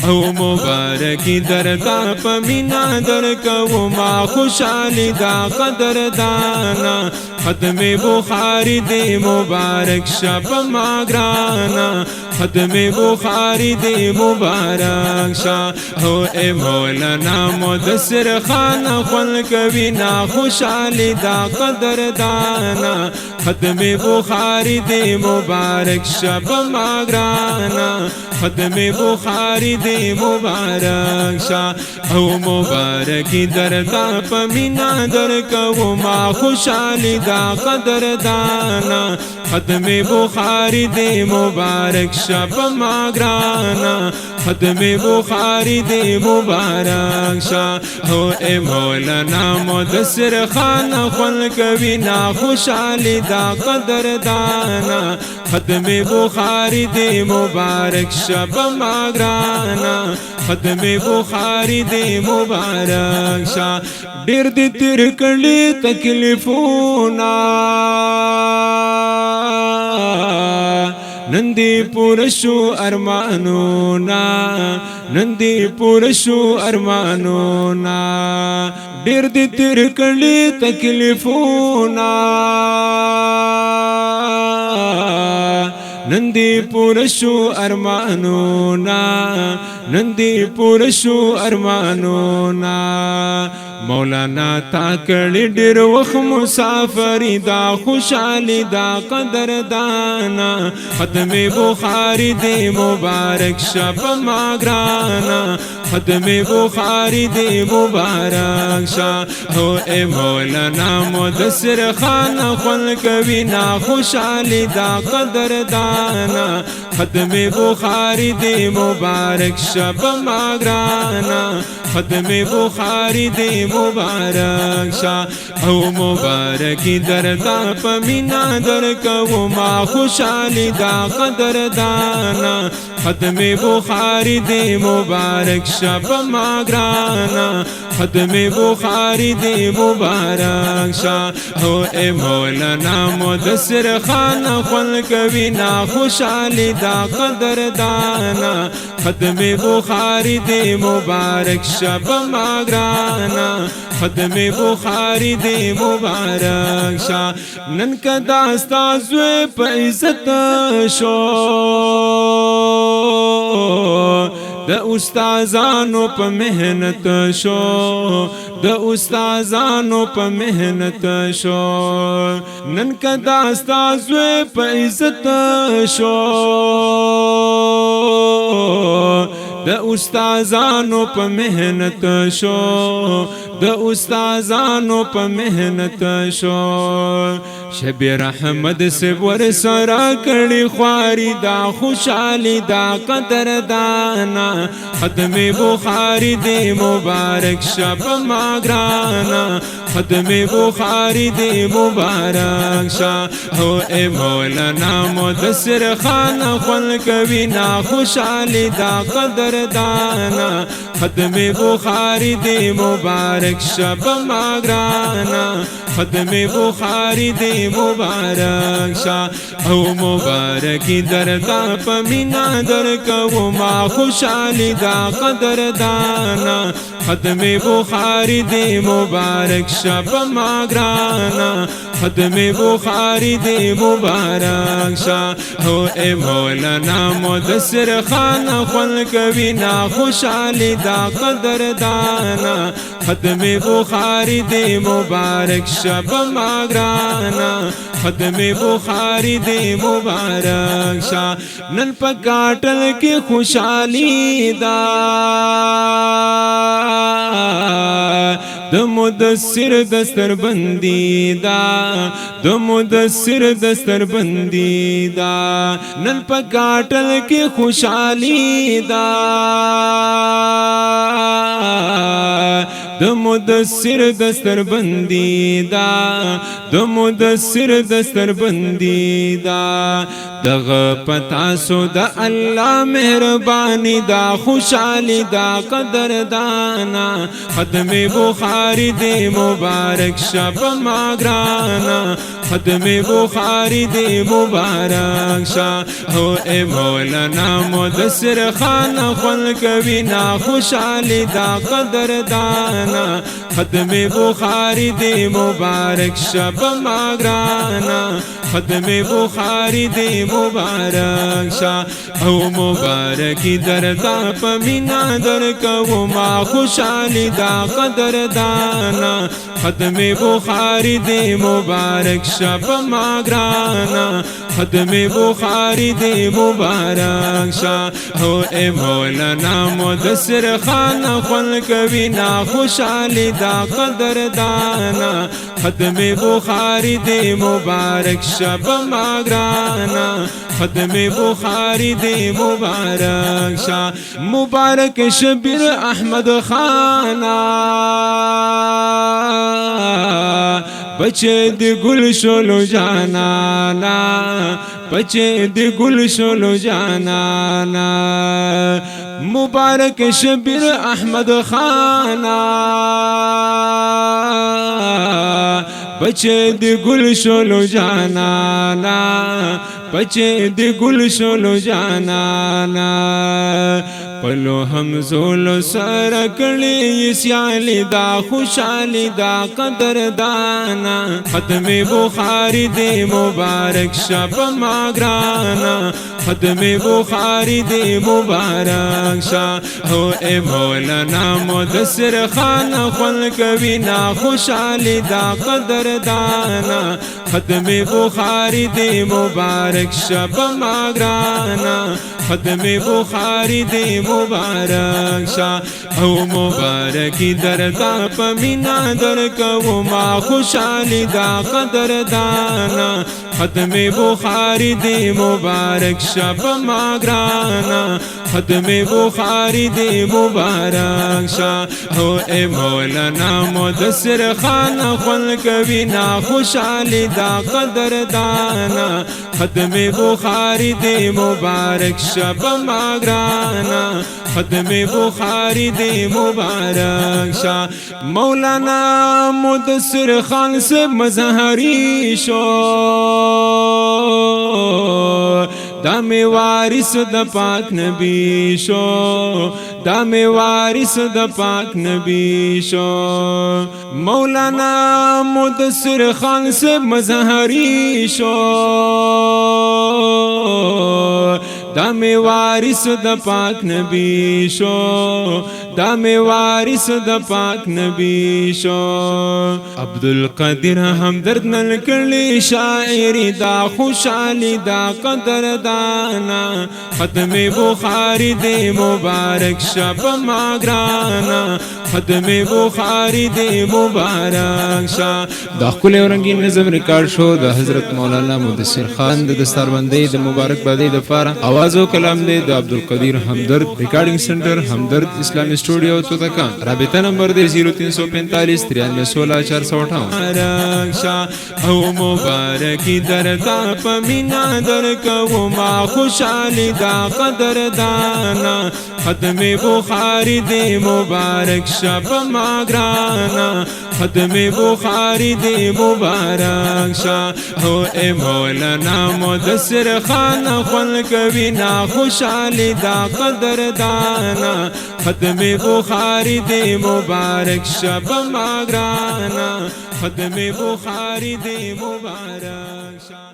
او مبارکی درتا پمینا درکو ما خوشحالی دا قدر دانا ختم بخاری دی مبارک شب ما گرانا ختم بخاری دی مبارک شا او اے مولانا مدثر خان خل کوینا خوشحالی دا قدر دانا ختم بخاری دی مبارک شب ما گرانا ختم بخاری دی مبارک شا او مبارکی درتا پمینا درکو ما خوشحالی دا قدر دانا ختم بخاری دی مبارک شب ما گرانا ختم بخاری دی مبارک شا او اے مولانا مدثر خان خل کوینا خوشحالی دا قدر دانا ختم بخاری دی مبارک شب ما گرانا ختم بخاری دی مبارک شا ډیر دې تیر کړي تکلیفونه نندی پورشو ارمانونا نندی پورشو ارمانونا ډیر دې تیر کړي تکلیفونه نندی پورشو ارمانونا نندی پورشو ارمانونا مولانا تا کړي ډېر وخت مسافری دا خوشحالی دا قدر دانا ختم بخاری دی مبارک شب ما گرانا ختم بخاری دی مبارک شا او اے مولانا مدثر خان خل کوینا خوشحالی دا قدر دانا ختم بخاری دی مبارک شب ما گرانا ختم بخاری دی مبارک شا او مبارکی درتا پمینا درکو ما خوشحالی دا قدر دانا ختم بخاری دی مبارک شب ما گرانا ختم بخاری دی مبارک شا او اے مولانا مدثر خان خل کوینا خوشحالی دا قدر دانا ختم بخاری دی مبارک شب ما گرانا ختم بخاری دی مبارک شا نن کدا استازوی په عزت شو د استادانو په مهنت شو د استادانو په مهنت شو نن کدا استازوی په عزت شو د استادانو په مهنت شو د استادانو په مهنت شو شبیر احمد سے ور سرا کړي خواري دا خوشحالي دا قدر دانا ختم بخاری دی مبارک شب ما گرانا ختم بخاری دی مبارک شا او اے مولانا مدثر خان خل کوینا خوشحالی دا قدر دانا ختم بخاری دی مبارک شب ما گرانا ختم بخاری دی مبارک شا او مبارکی درتا پمینا درکو ما خوشحالی دا قدر دانا ختم بخاری دی مبارک شب ما گرانا ختم بخاری دی مبارک شا او اے مولانا مدثر خان خل کوینا خوشحالی دا قدر دانا ختم بخاری دی مبارک شب ما گرانا ختم بخاری دی مبارک شا نن پکاٹل کی خوشحالی دا د مدثر دستر بندی دا د مدثر دستر بندی دا نن پکاٹل کی خوشحالی دا د مدثر دستر بندی دا د مدثر دستر بندی دا دغه پتا سو د الله مهربانی دا خوشحالی دا قدر دانا ختم بخاری دی مبارک شب ماگرانا ختم بخاری دی مبارک شا ہو اے مولانا مدثر خان خل کوینا خوشحالی دا قدر دانا ختم بخاری دی مبارک شب ماگرانا ختم بخاری دی مبارک شا او مبارکی دردا پمینا درکو ما خوشحالی دا قدر دانا ختم بخاری دی مبارک شب ماگرانا ختم بخاری دی مبارک شا او اے مولانا مدثر خان خل کوینا خوشحالی دا قدر دانا ختم بخاری دی مبارک شب ماگرانا ختم بخاری دی مبارک شا مبارک شبیر احمد خانا بچے دی گل شلو جانانا بچے دی گل شلو جانانا مبارک شبیر احمد خانا بچے دی گل شلو جانانا بچے دی گل شلو جانانا پلو ہم زولو سر کڑی سیالی دا خوشحالی دا قدر دانا ختم بخاری دی مبارک شب ماگرانا ختم بخاری دی مبارک شا ہو اے مولانا مدثر خان خل کوینا خوشحالی دا قدر دانا ختم بخاری دی مبارک شب ماگرانا ختم بخاری دی مبارک شا او مبارکی دردا پمینا درکو ما خوشحالی دا قدر دانا ختم بخاری دی مبارک شب ماگرانا ختم بخاری دی مبارک شا او اے مولانا مدثر خان خل کوینا خوشحالی دا قدر دانا ختم بخاری دی مبارک شب ماگرانا ختم بخاری دی مبارک شا مولانا مدثر خان سے مظہری شو دام وارث د پاک نبی شو دام وارث د پاک نبی شو مولانا مدثر خان سے مظہری شو دام وارث د پاک نبی شو دام وارث د پاک نبی شو عبدالقادر ہمدرد نل کلی شاعری دا خوشحالی دا قدر دانا ختم بخاری دی مبارک شب ماگرانا ختم بخاری دی مبارک شا دا خپل رنگین نظم ریکارډ شو د حضرت مولانا مدثر خان د دستاربندۍ د مبارک بادی د فار आवाज او کلام دی د عبدالقادر همدرد ریکارډینګ سنټر همدرد اسلامی سټوډیو توتکان رابطه نمبر دی 0345 9316 458 شا او مبارکی دردا پمینا درکو ما خوشحالی دا قدر دانا ختم بخاری دی مبارک شب ماگرانا ختم بخاری دی مبارک شا او اے مولانا مدثر خان خل کوینا خوشحالی دا قدر دانا ختم بخاری دی مبارک شب ماگرانا ختم بخاری دی مبارک شا